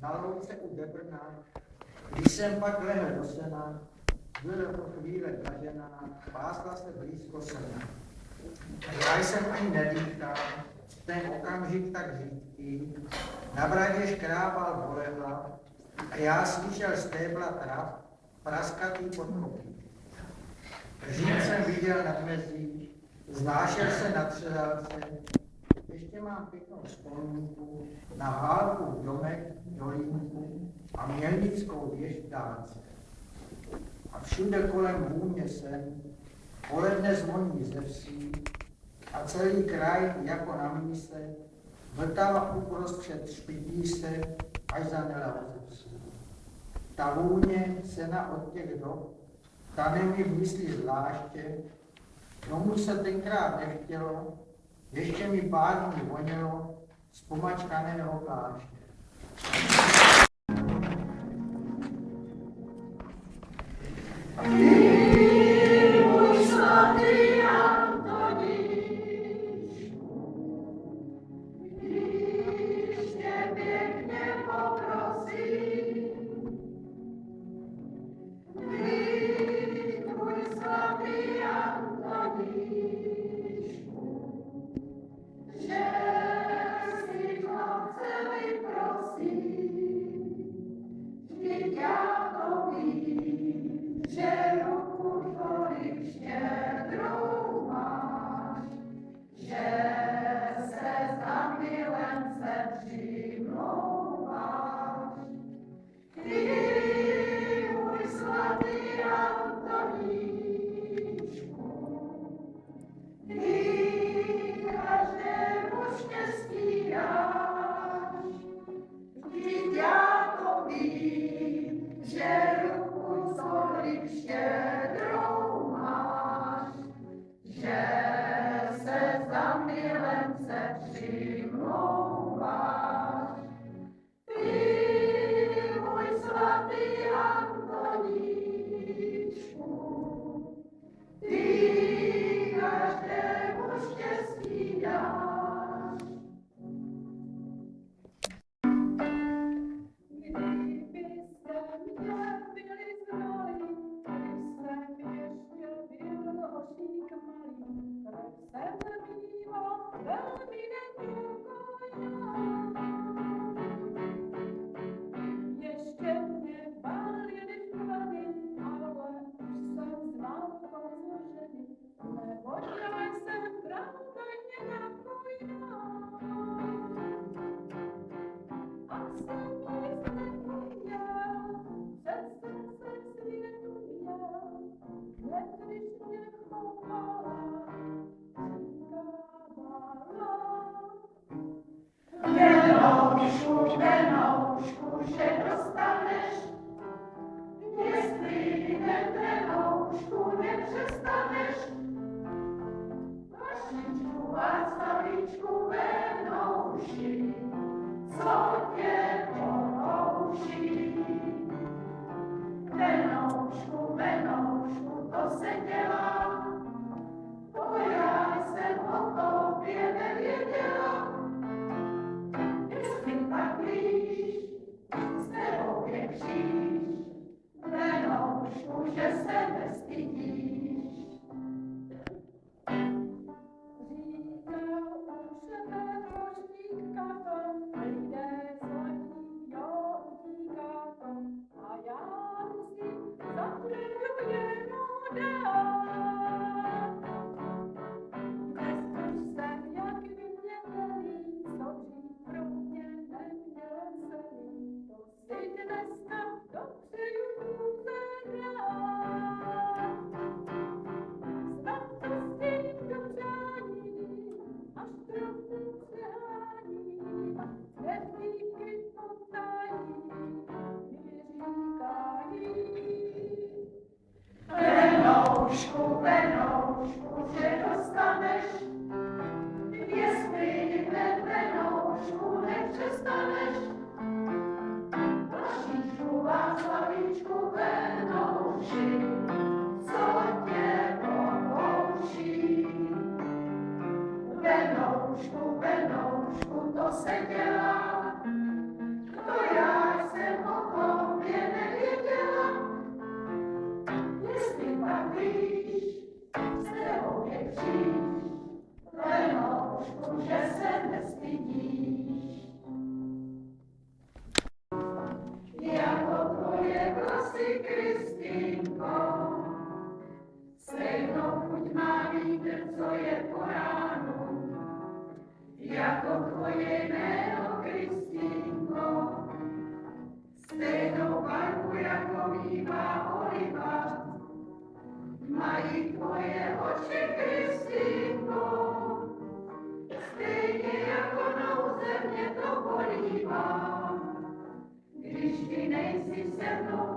na louce u Debrna, když jsem pak lehl do sena, byla to chvíle dražená, pásla se blízko sena. A já jsem ani nedýchal, ten okamžik tak řídký, na bradě škrábal bolehla a já slyšel stébla trav, praskatý podkopí. Říd jsem viděl nad mezí, znášel se na třezalce, ještě mám pěknou vzpomínku na hálku domek, dolínku a mělnickou věž v dálce. A všude kolem vůně sen, poledne zvoní ze vsí a celý kraj jako na míse Vltava uprostřed špití se, až zanela ze vsí. Ta vůně sena od těch dob, ta mi v mysli zvláště, tomu se tenkrát nechtělo, ještě mi pár dní vonělo z pomačkaného pláště. Benoušku, to se dělá, to já se mnou,